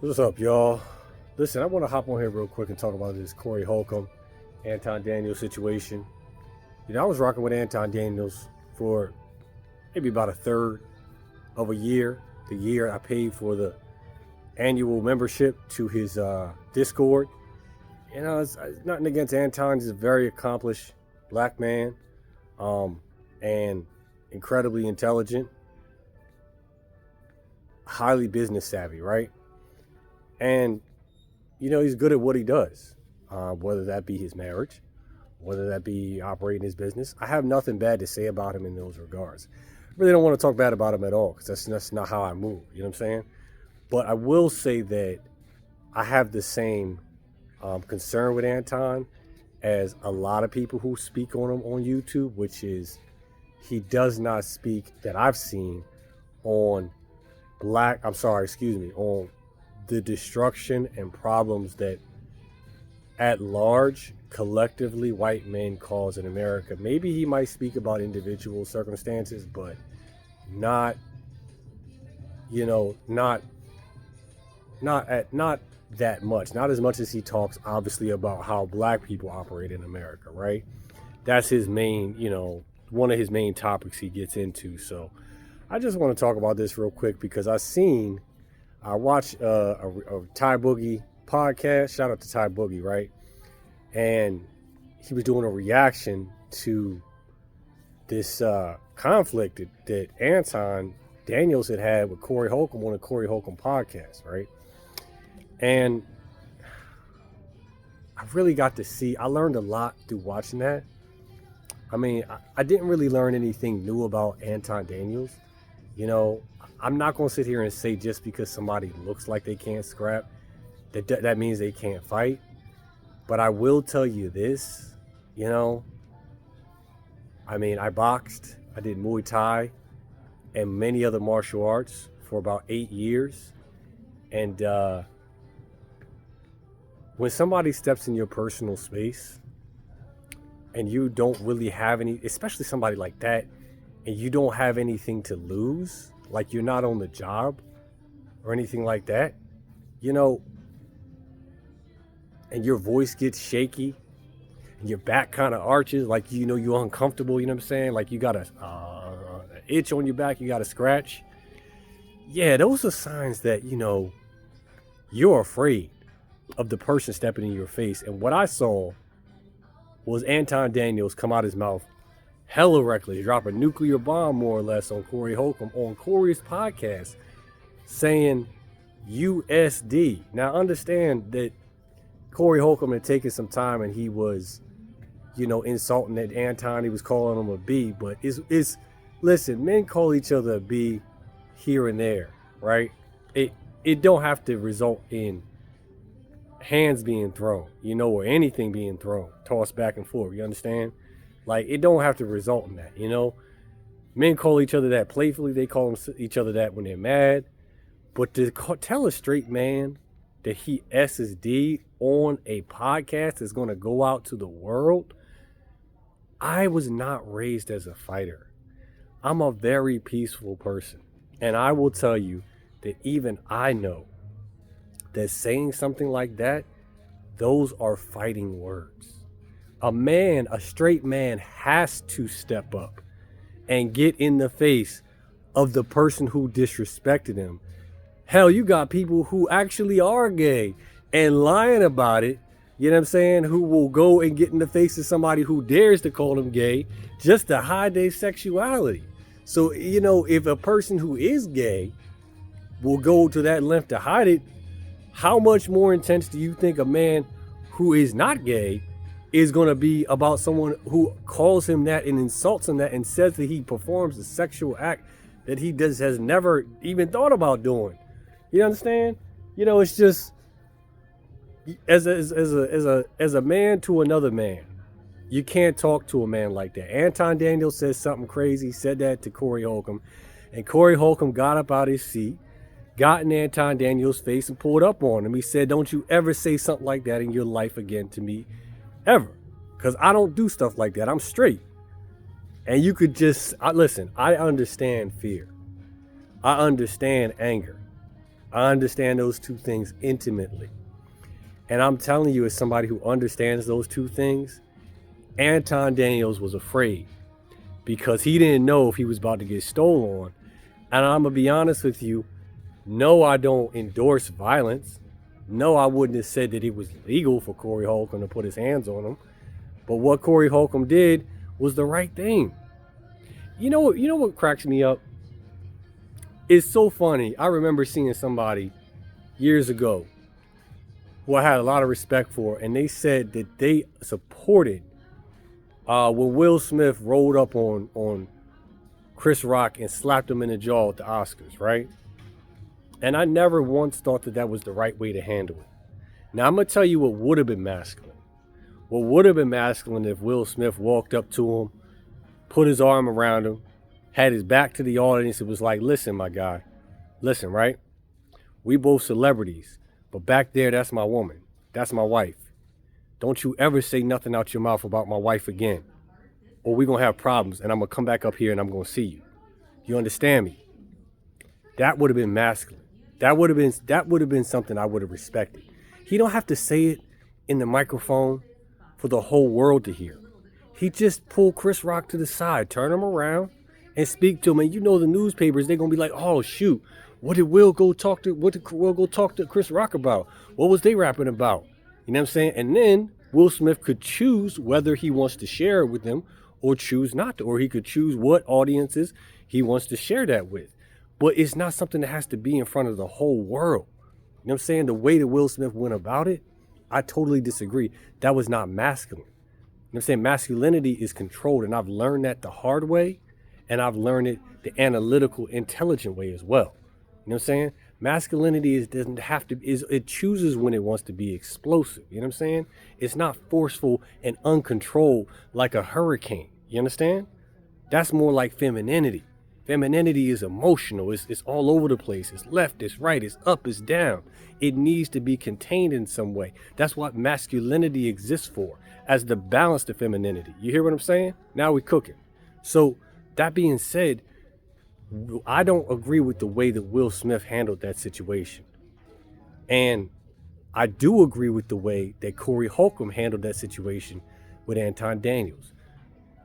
What's up, y'all? Listen, I want to hop on here real quick and talk about this Corey Holcomb, Anton Daniels situation. I was rocking with Anton Daniels for maybe about a third of a year. The year I paid for the annual membership to his Discord. It's nothing against Anton. He's a very accomplished black man, and incredibly intelligent, highly business savvy, right? And he's good at what he does, whether that be his marriage, whether that be operating his business. I have nothing bad to say about him in those regards. I really don't want to talk bad about him at all because that's not how I move. You know what I'm saying? But I will say that I have the same concern with Anton as a lot of people who speak on him on YouTube, which is he does not speak that I've seen on on the destruction and problems that at large collectively white men cause in America. Maybe he might speak about individual circumstances, but not not that much, not as much as he talks obviously about how black people operate in America, right? That's his main, one of his main topics he gets into. So I just want to talk about this real quick because I watched a Ty Boogie podcast. Shout out to Ty Boogie, right? And he was doing a reaction to this conflict that Anton Daniels had with Corey Holcomb on the Corey Holcomb podcast, right? And I really got to see, I learned a lot through watching that. I mean, I didn't really learn anything new about Anton Daniels. I'm not going to sit here and say just because somebody looks like they can't scrap, that means they can't fight. But I will tell you this, I boxed, I did Muay Thai and many other martial arts for about 8 years. And when somebody steps in your personal space and you don't really have any, especially somebody like that, and you don't have anything to lose, like you're not on the job or anything like that, and your voice gets shaky and your back kind of arches, like, you're uncomfortable, you know what I'm saying? Like you got a itch on your back, you got a scratch. Yeah, those are signs that, you're afraid of the person stepping in your face. And what I saw was Anton Daniels come out his mouth hella reckless, drop a nuclear bomb more or less on Corey Holcomb on Corey's podcast, saying USD. Now understand that Corey Holcomb had taken some time and he was, insulting at Anton. He was calling him a B, but listen, men call each other a B here and there, right? It don't have to result in hands being thrown, or anything being thrown, tossed back and forth. You understand? Like, it don't have to result in that, Men call each other that playfully. They call each other that when they're mad. But to tell a straight man that he S's D on a podcast that's going to go out to the world, I was not raised as a fighter. I'm a very peaceful person. And I will tell you that even I know that saying something like that, those are fighting words. A straight man has to step up and get in the face of the person who disrespected him. Hell, you got people who actually are gay and lying about it, you know what I'm saying, who will go and get in the face of somebody who dares to call them gay just to hide their sexuality. So, if a person who is gay will go to that length to hide it, how much more intense do you think a man who is not gay is going to be about someone who calls him that and insults him that and says that he performs a sexual act that he has never even thought about doing? You understand? It's just as a man to another man, you can't talk to a man like that. Anton Daniels says something crazy, said that to Corey Holcomb, and Corey Holcomb got up out of his seat, got in Anton Daniels' face and pulled up on him. He said, "Don't you ever say something like that in your life again to me, ever. Because I don't do stuff like that. I'm straight." And you could just, listen, I understand fear. I understand anger. I understand those two things intimately. And I'm telling you, as somebody who understands those two things, Anton Daniels was afraid because he didn't know if he was about to get stolen. And I'm going to be honest with you, no, I don't endorse violence. No, I wouldn't have said that it was legal for Corey Holcomb to put his hands on him. But what Corey Holcomb did was the right thing. You know what cracks me up? It's so funny. I remember seeing somebody years ago who I had a lot of respect for, and they said that they supported when Will Smith rolled up on Chris Rock and slapped him in the jaw at the Oscars, right? And I never once thought that was the right way to handle it. Now, I'm going to tell you what would have been masculine. What would have been masculine if Will Smith walked up to him, put his arm around him, had his back to the audience, and was like, listen, my guy, listen, right? We both celebrities, but back there, that's my woman. That's my wife. Don't you ever say nothing out your mouth about my wife again, or we're going to have problems, and I'm going to come back up here and I'm going to see you. You understand me? That would have been masculine. That would have been something I would have respected. He don't have to say it in the microphone for the whole world to hear. He just pulled Chris Rock to the side, turn him around, and speak to him. And you know the newspapers, they're gonna be like, "Oh shoot, what did Will go talk to Chris Rock about? What was they rapping about?" You know what I'm saying? And then Will Smith could choose whether he wants to share it with them or choose not to, or he could choose what audiences he wants to share that with. But it's not something that has to be in front of the whole world. You know what I'm saying? The way that Will Smith went about it, I totally disagree. That was not masculine. You know what I'm saying? Masculinity is controlled, and I've learned that the hard way, and I've learned it the analytical, intelligent way as well. You know what I'm saying? Masculinity it chooses when it wants to be explosive. You know what I'm saying? It's not forceful and uncontrolled like a hurricane. You understand? That's more like femininity. Femininity is emotional. It's all over the place. It's left, it's right, it's up, it's down. It needs to be contained in some way. That's what masculinity exists for, as the balance to femininity. You hear what I'm saying? Now we're cooking. So that being said, I don't agree with the way that Will Smith handled that situation. And I do agree with the way that Corey Holcomb handled that situation with Anton Daniels.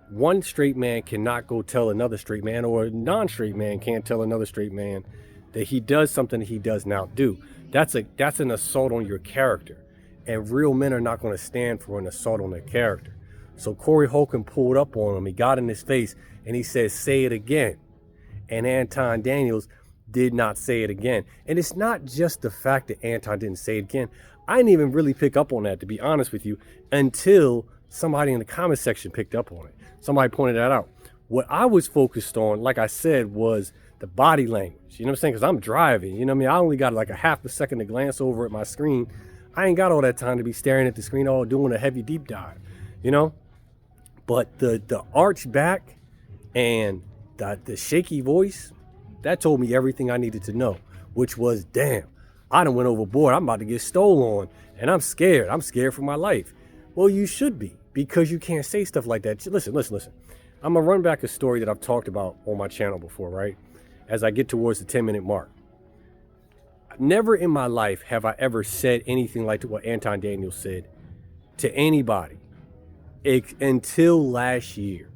One straight man cannot go tell another straight man, or a non-straight man can't tell another straight man that he does something that he does not do. That's an assault on your character. And real men are not going to stand for an assault on their character. So Corey Holcomb pulled up on him. He got in his face and he said, "Say it again." And Anton Daniels did not say it again. And it's not just the fact that Anton didn't say it again. I didn't even really pick up on that, to be honest with you, until somebody in the comment section picked up on it. Somebody pointed that out. What I was focused on, like I said, was the body language. You know what I'm saying? Because I'm driving. You know what I mean? I only got like a half a second to glance over at my screen. I ain't got all that time to be staring at the screen all doing a heavy deep dive, you know? But the arch back and the shaky voice, that told me everything I needed to know, which was, damn, I done went overboard. I'm about to get stolen, and I'm scared. I'm scared for my life. Well, you should be, because you can't say stuff like that. Listen. I'm going to run back a story that I've talked about on my channel before, right? As I get towards the 10-minute mark. Never in my life have I ever said anything like what Anton Daniels said to anybody until last year.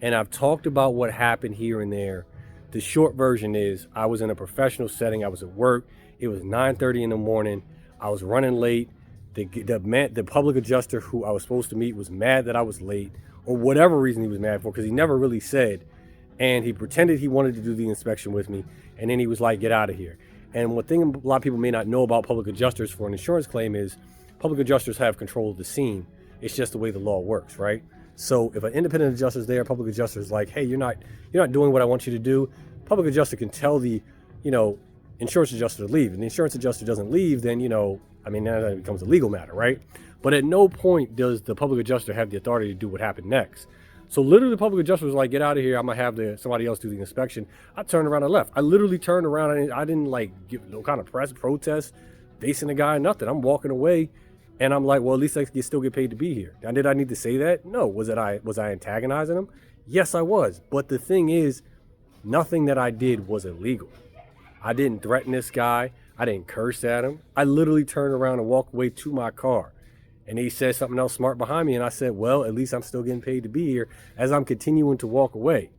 And I've talked about what happened here and there. The short version is I was in a professional setting. I was at work. It was 9:30 in the morning. I was running late. The public adjuster who I was supposed to meet was mad that I was late, or whatever reason he was mad for, because he never really said. And he pretended he wanted to do the inspection with me. And then he was like, "Get out of here." And one thing a lot of people may not know about public adjusters for an insurance claim is public adjusters have control of the scene. It's just the way the law works, right? So if an independent adjuster is there, public adjuster is like, "Hey, you're not doing what I want you to do." Public adjuster can tell the, insurance adjuster to leave. And the insurance adjuster doesn't leave, then, now that becomes a legal matter, right? But at no point does the public adjuster have the authority to do what happened next. So literally the public adjuster was like, "Get out of here. I'm going to have somebody else do the inspection." I turned around and left. I literally turned around and I didn't give no kind of protest, facing the guy, nothing. I'm walking away and I'm like, well, at least I can still get paid to be here. Now, did I need to say that? No. Was I antagonizing him? Yes, I was. But the thing is, nothing that I did was illegal. I didn't threaten this guy. I didn't curse at him. I literally turned around and walked away to my car. And he said something else smart behind me. And I said, well, at least I'm still getting paid to be here, as I'm continuing to walk away.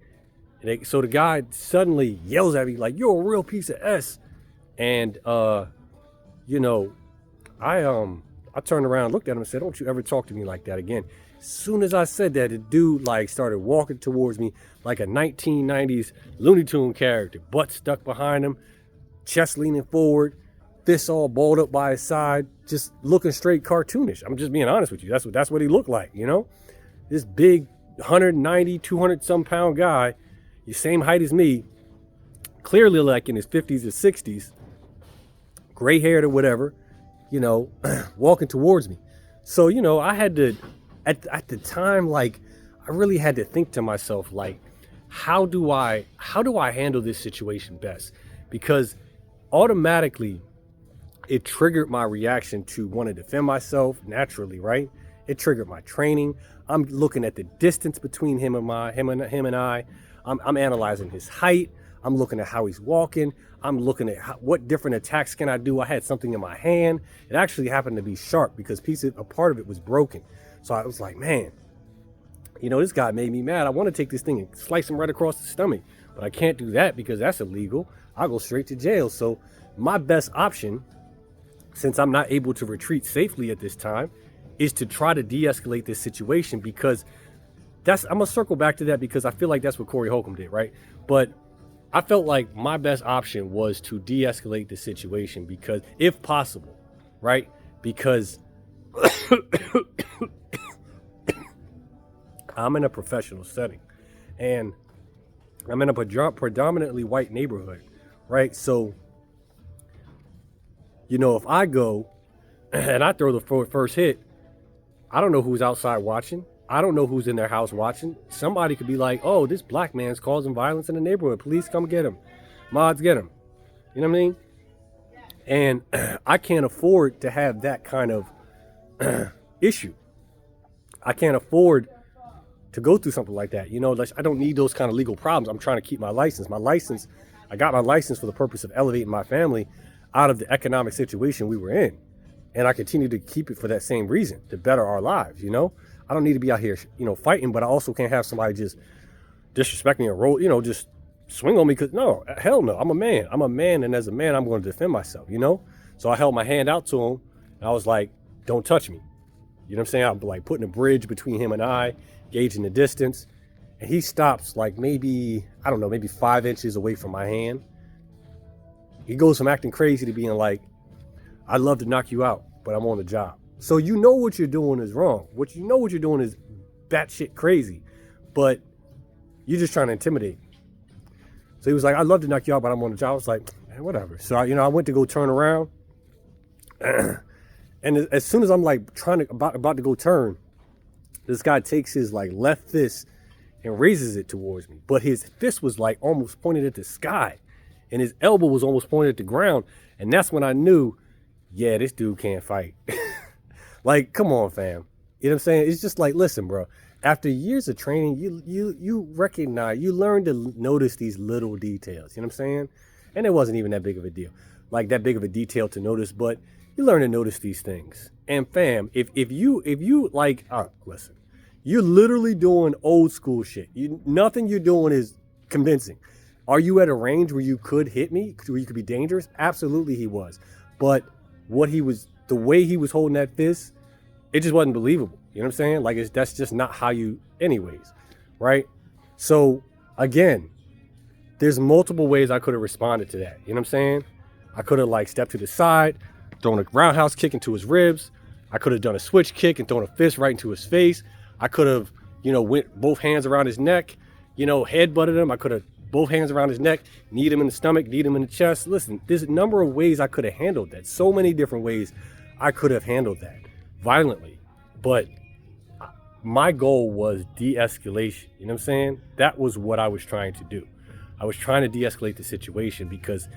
So the guy suddenly yells at me like, you're a real piece of S. And, you know, I turned around and looked at him and said, don't you ever talk to me like that again. As soon as I said that, the dude like started walking towards me like a 1990s Looney Tune character, butt stuck behind him, chest leaning forward, fists all balled up by his side, just looking straight cartoonish. I'm just being honest with you. That's what he looked like, you know? This big 190, 200 some pound guy, the same height as me, clearly like in his 50s or 60s, gray haired or whatever, you know, walking towards me. So, you know, I had to, at the time, like, I really had to think to myself, like, how do I handle this situation best? Because automatically it triggered my reaction to want to defend myself naturally, right? It triggered my training. I'm looking at the distance between him and I. I'm analyzing his height. I'm looking at how he's walking. I'm looking at what different attacks can I do. I had something in my hand. It actually happened to be sharp because a part of it was broken. So I was like, man, you know, this guy made me mad. I want to take this thing and slice him right across the stomach, but I can't do that because that's illegal. I'll go straight to jail. So my best option, since I'm not able to retreat safely at this time, is to try to de-escalate this situation, because I'm gonna circle back to that because I feel like that's what Corey Holcolm did, right? But I felt like my best option was to de-escalate the situation, because if possible, right? Because I'm in a professional setting and I'm in a predominantly white neighborhood, right? So, you know, if I go and I throw the first hit, I don't know who's outside watching. I don't know who's in their house watching. Somebody could be like, oh, this black man's causing violence in the neighborhood. Police come get him. Mods get him. You know what I mean? And I can't afford to have that kind of issue. I can't afford to go through something like that. You know, like, I don't need those kind of legal problems. I'm trying to keep my license. I got my license for the purpose of elevating my family out of the economic situation we were in. And I continue to keep it for that same reason, to better our lives, you know? I don't need to be out here, you know, fighting, but I also can't have somebody just disrespect me or roll, you know, just swing on me, because no, hell no, I'm a man. I'm a man, and as a man, I'm going to defend myself, you know? So I held my hand out to him, and I was like, don't touch me. You know what I'm saying? I'm like putting a bridge between him and I, gauging the distance, and he stops like maybe 5 inches away from my hand. He goes from acting crazy to being like, I'd love to knock you out, but I'm on the job. So you know what you're doing is wrong. What you're doing is batshit crazy, but you're just trying to intimidate. So he was like, I'd love to knock you out, but I'm on the job. I was like, man, whatever. So I went to go turn around, and as soon as I'm like about to go turn, this guy takes his like left fist and raises it towards me, but his fist was like almost pointed at the sky, and his elbow was almost pointed at the ground, and that's when I knew, yeah, this dude can't fight. Like, come on, fam. You know what I'm saying? It's just like, listen, bro. After years of training, you recognize, you learn to notice these little details. You know what I'm saying? And it wasn't even that big of a deal, like that big of a detail to notice, but you learn to notice these things. And fam, if you like, listen, you're literally doing old school shit. Nothing you're doing is convincing. Are you at a range where you could hit me, where you could be dangerous? Absolutely, he was. But the way he was holding that fist, it just wasn't believable. You know what I'm saying? Like, that's just not how you, anyways, right? So again, there's multiple ways I could have responded to that. You know what I'm saying? I could have like stepped to the side, thrown a roundhouse kick into his ribs. I could have done a switch kick and thrown a fist right into his face. I could have, you know, went both hands around his neck, you know, head-butted him. I could have both hands around his neck, kneed him in the stomach, kneed him in the chest. Listen, there's a number of ways I could have handled that. So many different ways I could have handled that violently. But my goal was de-escalation. You know what I'm saying? That was what I was trying to do. I was trying to de-escalate the situation because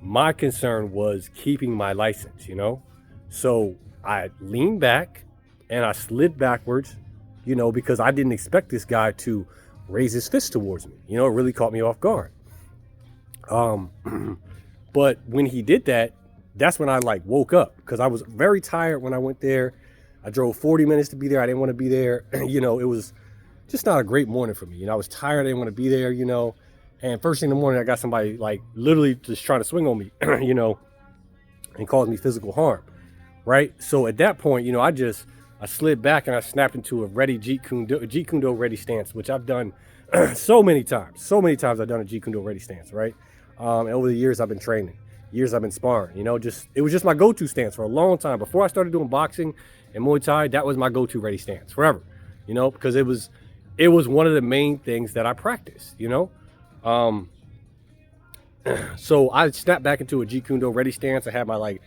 my concern was keeping my license, you know? So I leaned back and I slid backwards, you know, because I didn't expect this guy to raise his fist towards me. You know, it really caught me off guard. But when he did that, that's when I like woke up, because I was very tired when I went there. I drove 40 minutes to be there. I didn't want to be there. You know, it was just not a great morning for me. You know, I was tired. I didn't want to be there, you know. And first thing in the morning, I got somebody like literally just trying to swing on me, you know, and cause me physical harm. Right. So at that point, you know, I slid back and I snapped into a ready Jeet Kune Do ready stance, which I've done so many times. So many times I've done a Jeet Kune Do ready stance. Right. And over the years I've been training, years I've been sparring, you know, it was just my go-to stance for a long time. Before I started doing boxing and Muay Thai, that was my go-to ready stance forever, you know, because it was one of the main things that I practiced, you know. So I snapped back into a Jeet Kune Do ready stance. I had my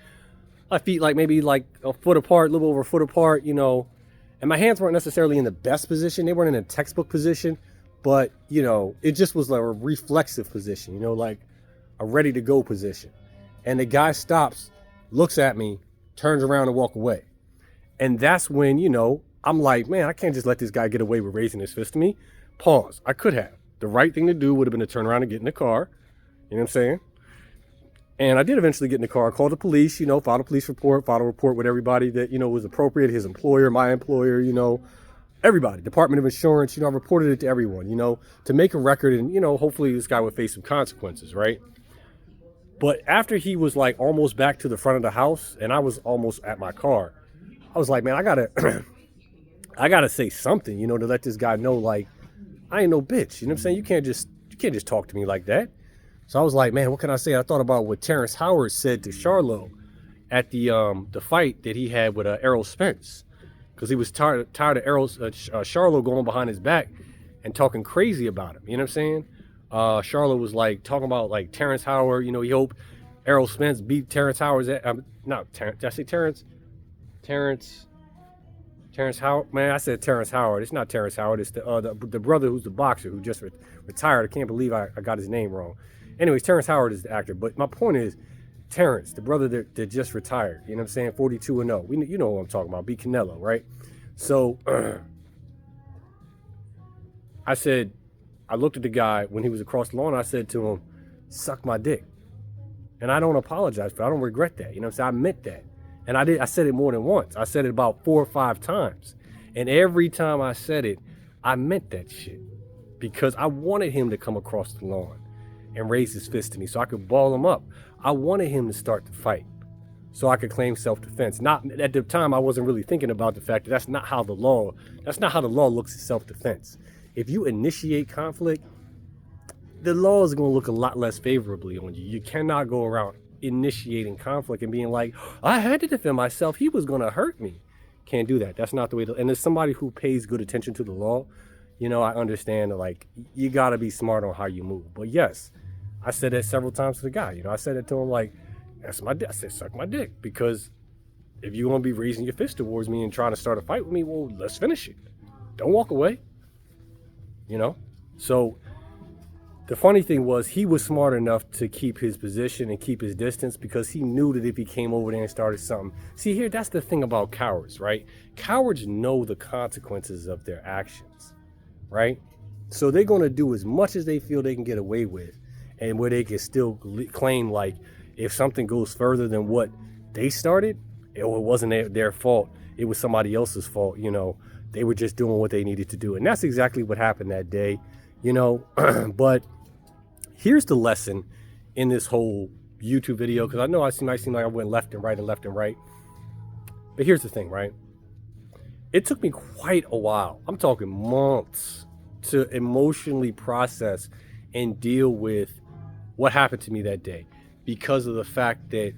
feet like maybe like a foot apart, a little over a foot apart, you know, and my hands weren't necessarily in the best position. They weren't in a textbook position, but you know, it just was like a reflexive position, you know, like a ready to go position. And the guy stops, looks at me, turns around and walk away. And that's when, you know, I'm like, man, I can't just let this guy get away with raising his fist to me. Pause. I could have. The right thing to do would have been to turn around and get in the car. You know what I'm saying? And I did eventually get in the car, called the police, you know, filed a police report, filed a report with everybody that, you know, was appropriate, his employer, my employer, you know, everybody, Department of Insurance, you know, I reported it to everyone, you know, to make a record, and, you know, hopefully this guy would face some consequences, right? But after he was like almost back to the front of the house and I was almost at my car, I was like, man, I gotta say something, you know, to let this guy know, like, I ain't no bitch. You know what I'm saying? You can't just talk to me like that. So I was like, man, what can I say? I thought about what Terrence Howard said to Charlo at the fight that he had with Errol Spence, because he was tired of Charlo going behind his back and talking crazy about him. You know what I'm saying? Charlo was like talking about like Terrence Howard. You know, he hoped Errol Spence beat Terrence Howard's. Not Terrence. Did I say Terrence? Terrence Howard. Man, I said Terrence Howard. It's not Terrence Howard. It's the brother who's the boxer who just retired. I can't believe I got his name wrong. Anyways, Terrence Howard is the actor. But my point is, Terrence, the brother that just retired, you know what I'm saying, 42-0. You know what I'm talking about, beat Canelo, right? So I looked at the guy when he was across the lawn. I said to him, suck my dick. And I don't apologize for it. I don't regret that. You know what I'm saying? I meant that. And I said it more than once. I said it about 4 or 5 times. And every time I said it, I meant that shit. Because I wanted him to come across the lawn and raise his fist to me so I could ball him up. I wanted him to start the fight so I could claim self-defense. Not at the time, I wasn't really thinking about the fact that that's not how the law looks at self-defense. If you initiate conflict, the law is going to look a lot less favorably on you. You cannot go around initiating conflict and being like, I had to defend myself. He was going to hurt me. Can't do that. That's not the way to. And as somebody who pays good attention to the law, you know, I understand that, like, you got to be smart on how you move. But yes, I said that several times to the guy. You know, I said it to him like, that's my dick. I said, suck my dick. Because if you're going to be raising your fist towards me and trying to start a fight with me, well, let's finish it. Don't walk away. You know? So the funny thing was, he was smart enough to keep his position and keep his distance, because he knew that if he came over there and started something. See, here, that's the thing about cowards, right? Cowards know the consequences of their actions, right? So they're going to do as much as they feel they can get away with, and where they can still claim, like, if something goes further than what they started, it wasn't their fault. It was somebody else's fault, you know. They were just doing what they needed to do. And that's exactly what happened that day, you know. But here's the lesson in this whole YouTube video, because I know I might seem like I went left and right and left and right. But here's the thing, right? It took me quite a while, I'm talking months, to emotionally process and deal with what happened to me that day, because of the fact that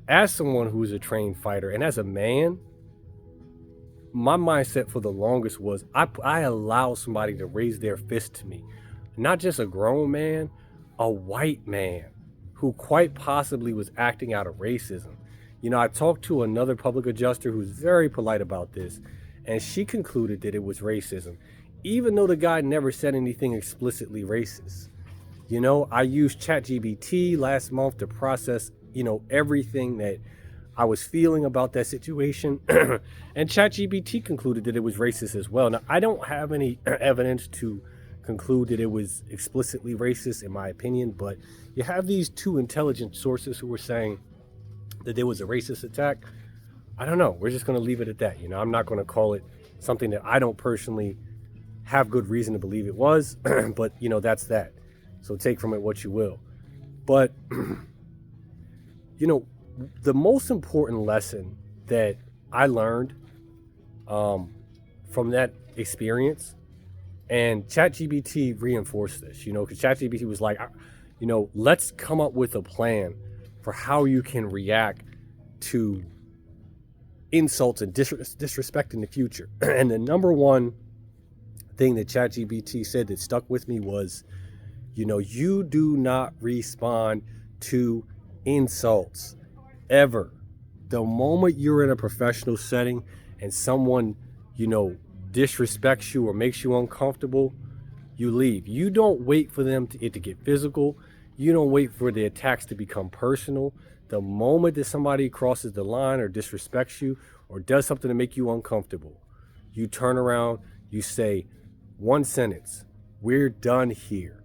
as someone who's a trained fighter and as a man, my mindset for the longest was I allow somebody to raise their fist to me. Not just a grown man, a white man who quite possibly was acting out of racism. You know, I talked to another public adjuster who's very polite about this, and she concluded that it was racism, even though the guy never said anything explicitly racist. You know, I used ChatGPT last month to process, you know, everything that I was feeling about that situation. And ChatGPT concluded that it was racist as well. Now, I don't have any evidence to conclude that it was explicitly racist, in my opinion. But you have these two intelligent sources who were saying that there was a racist attack. I don't know. We're just going to leave it at that. I'm not going to call it something that I don't personally have good reason to believe it was. But, that's that. So take from it what you will. But, the most important lesson that I learned from that experience, and ChatGPT reinforced this, because ChatGPT was like, let's come up with a plan for how you can react to insults and disrespect in the future. And the number one thing that ChatGPT said that stuck with me was, you do not respond to insults ever. The moment you're in a professional setting and someone, disrespects you or makes you uncomfortable, you leave. You don't wait for it to get physical. You don't wait for the attacks to become personal. The moment that somebody crosses the line or disrespects you or does something to make you uncomfortable, you turn around, you say one sentence, "We're done here,"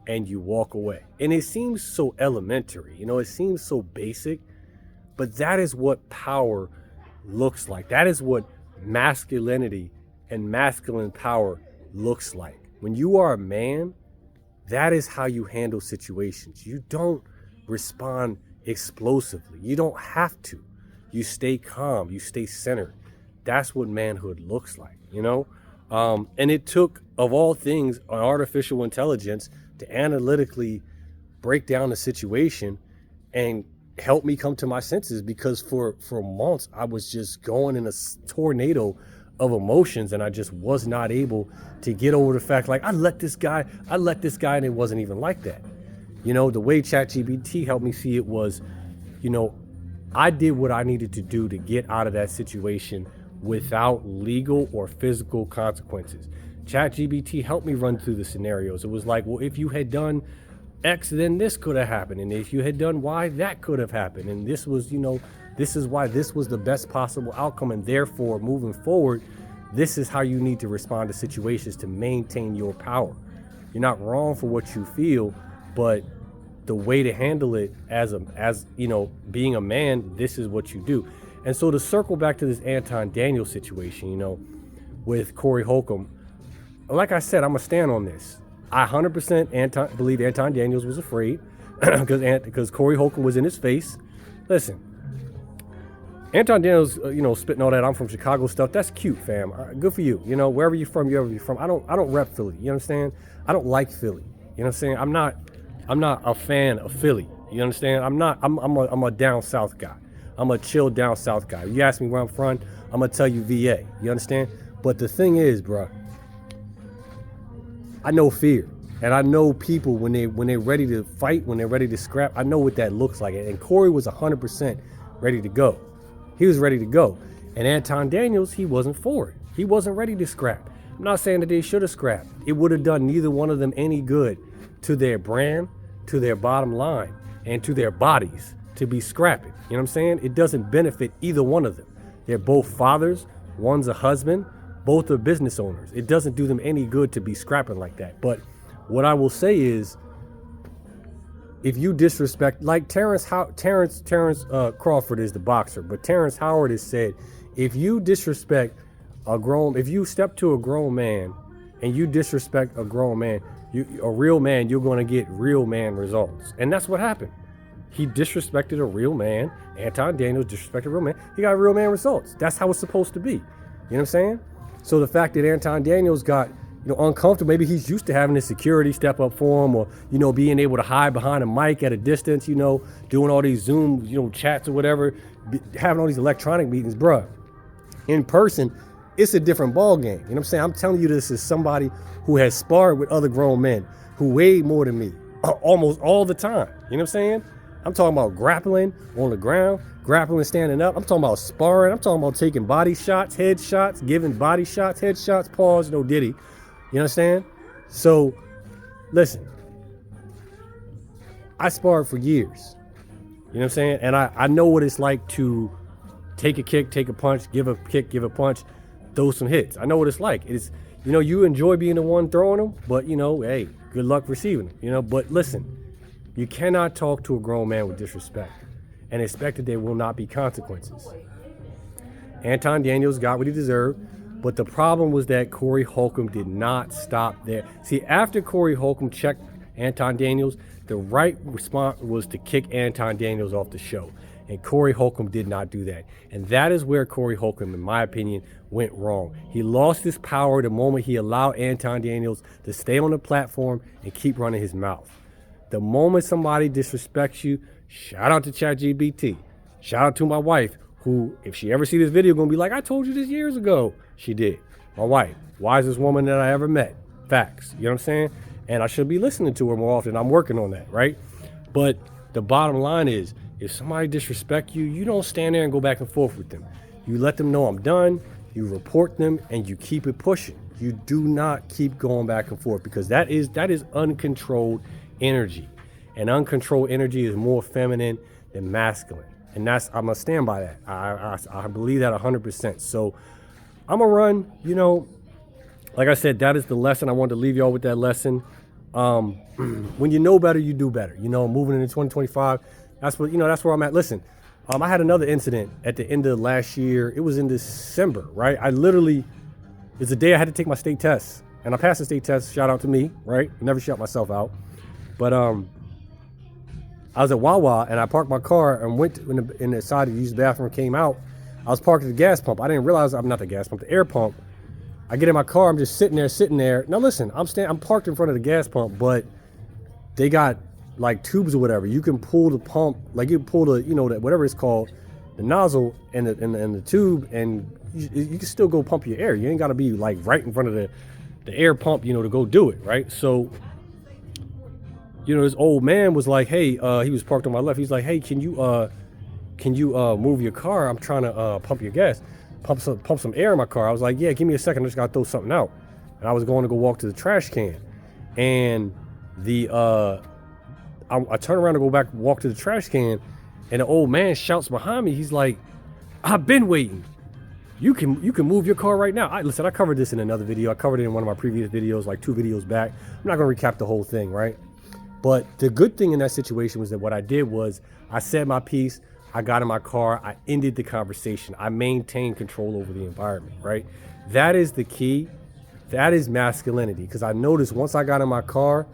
and you walk away. And it seems so elementary, it seems so basic, but that is what power looks like. That is what masculinity and masculine power looks like. When you are a man, that is how you handle situations. You don't respond explosively. You don't have to. You stay calm. You stay centered. That's what manhood looks like, And it took, of all things, an artificial intelligence to analytically break down the situation and help me come to my senses, because for months I was just going in a tornado of emotions, and I just was not able to get over the fact, like, I let this guy, and it wasn't even like that. The way ChatGPT helped me see it was, I did what I needed to do to get out of that situation without legal or physical consequences. ChatGPT helped me run through the scenarios. It was like, well, if you had done X, then this could have happened. And if you had done Y, that could have happened. And this was, this is why this was the best possible outcome. And therefore, moving forward, this is how you need to respond to situations to maintain your power. You're not wrong for what you feel, but the way to handle it as being a man, this is what you do. And so to circle back to this Anton Daniels situation, with Corey Holcolm, like I said, I'm going to stand on this. I 100% believe Anton Daniels was afraid because Corey Holcolm was in his face. Listen, Anton Daniels, spitting all that "I'm from Chicago" stuff, that's cute, fam. Good for you. Wherever you're from, I don't rep Philly. You understand? I don't like Philly. You know what I'm saying? I'm not a fan of Philly. You understand? I'm a down south guy. I'm a chill down south guy. You ask me where I'm from, I'm gonna tell you VA. You understand? But the thing is, bro, I know fear, and I know people when they're ready to fight, when they're ready to scrap. I know what that looks like. And Corey was 100% ready to go. He was ready to go. And Anton Daniels, he wasn't for it. He wasn't ready to scrap. I'm not saying that they should have scrapped. It would have done neither one of them any good to their brand, to their bottom line, and to their bodies to be scrapping. You know what I'm saying? It doesn't benefit either one of them. They're both fathers. One's a husband. Both are business owners. It doesn't do them any good to be scrapping like that. But what I will say is, if you disrespect, like Terrence Crawford is the boxer, but Terrence Howard has said, if you disrespect if you step to a grown man and you disrespect a grown man, a real man, you're going to get real man results. And that's what happened. He disrespected a real man. Anton Daniels disrespected a real man. He got real man results. That's how it's supposed to be. You know what I'm saying? So the fact that Anton Daniels got, uncomfortable, maybe he's used to having his security step up for him, or, being able to hide behind a mic at a distance, doing all these Zoom, chats or whatever, having all these electronic meetings, bruh. In person, it's a different ball game. You know what I'm saying? I'm telling you this as somebody who has sparred with other grown men who weighed more than me almost all the time. You know what I'm saying? I'm talking about grappling on the ground, grappling standing up. I'm talking about sparring. I'm talking about taking body shots, head shots, giving body shots, head shots, pause, no diddy. You understand? So, listen, I sparred for years. You know what I'm saying? And I know what it's like to take a kick, take a punch, give a kick, give a punch, throw some hits. I know what it's like. You know, you enjoy being the one throwing them, but you know, hey, good luck receiving them. You know, but listen, you cannot talk to a grown man with disrespect and expect that there will not be consequences. Anton Daniels got what he deserved, but the problem was that Corey Holcolm did not stop there. See, after Corey Holcolm checked Anton Daniels, the right response was to kick Anton Daniels off the show. And Corey Holcolm did not do that. And that is where Corey Holcolm, in my opinion, went wrong. He lost his power the moment he allowed Anton Daniels to stay on the platform and keep running his mouth. The moment somebody disrespects you, shout out to ChatGPT. Shout out to my wife, who, if she ever see this video, gonna be like, I told you this years ago. She did. My wife, wisest woman that I ever met. Facts. You know what I'm saying? And I should be listening to her more often. I'm working on that, right? But the bottom line is, if somebody disrespect you, you don't stand there and go back and forth with them. You let them know I'm done, you report them, and you keep it pushing. You do not keep going back and forth, because that is uncontrolled energy. And uncontrolled energy is more feminine than masculine. And I'm gonna stand by that. I believe that 100%. So I'm gonna run, you know, like I said, that is the lesson. I wanted to leave y'all with that lesson. When you know better, you do better. You know, moving into 2025, that's where I'm at. Listen, I had another incident at the end of last year. It was in December, right? It's the day I had to take my state test, and I passed the state test. Shout out to me, right? Never shut myself out. But I was at Wawa, and I parked my car and went in the side to use the bathroom. Came out. I was parked at the gas pump. I didn't realize I'm not the gas pump, the air pump. I get in my car. I'm just sitting there. Now listen, I'm parked in front of the gas pump, but they got like tubes or whatever. You can pull the pump, like you pull the, you know, that whatever it's called, the nozzle and the tube, and you can still go pump your air. You ain't got to be like right in front of the air pump, you know, to go do it, right? So, you know, this old man was like, hey, he was parked on my left. He's like, hey, can you move your car? I'm trying to pump your gas, pump some air in my car. I was like, yeah, give me a second. I just gotta throw something out. And I was going to go walk to the trash can, and I turn around to go back, walk to the trash can, and the old man shouts behind me. He's like, I've been waiting. You can move your car right now. Listen, I covered this in another video. I covered it in one of my previous videos, like 2 videos back. I'm not gonna recap the whole thing, right? But the good thing in that situation was that what I did was I said my piece. I got in my car. I ended the conversation. I maintained control over the environment, right? That is the key. That is masculinity. Because I noticed once I got in my car,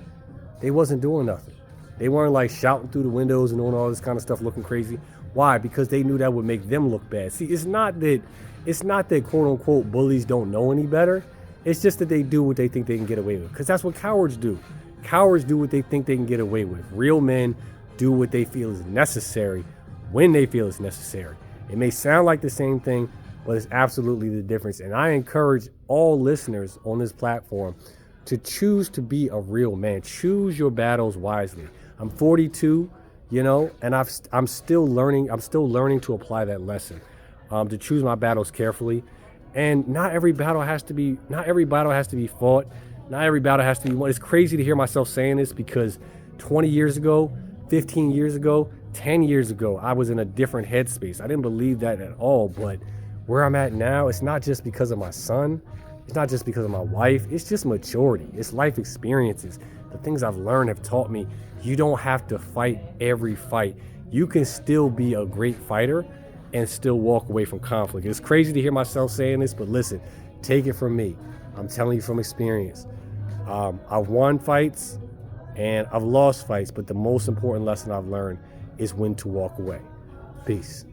they wasn't doing nothing. They weren't like shouting through the windows and doing all this kind of stuff, looking crazy. Why? Because they knew that would make them look bad. See, it's not that quote unquote bullies don't know any better. It's just that they do what they think they can get away with. Because that's what cowards do. Cowards do what they think they can get away with. Real men do what they feel is necessary when they feel it's necessary. It may sound like the same thing, but it's absolutely the difference. And I encourage all listeners on this platform to choose to be a real man. Choose your battles wisely. I'm 42, you know, and I'm still learning. I'm still learning to apply that lesson, to choose my battles carefully. And not every battle has to be fought. Not every battle has to be won. It's crazy to hear myself saying this, because 20 years ago, 15 years ago, 10 years ago, I was in a different headspace. I didn't believe that at all. But where I'm at now, it's not just because of my son. It's not just because of my wife. It's just maturity. It's life experiences. The things I've learned have taught me you don't have to fight every fight. You can still be a great fighter and still walk away from conflict. It's crazy to hear myself saying this, but listen, take it from me. I'm telling you from experience. I've won fights and I've lost fights, but the most important lesson I've learned is when to walk away. Peace.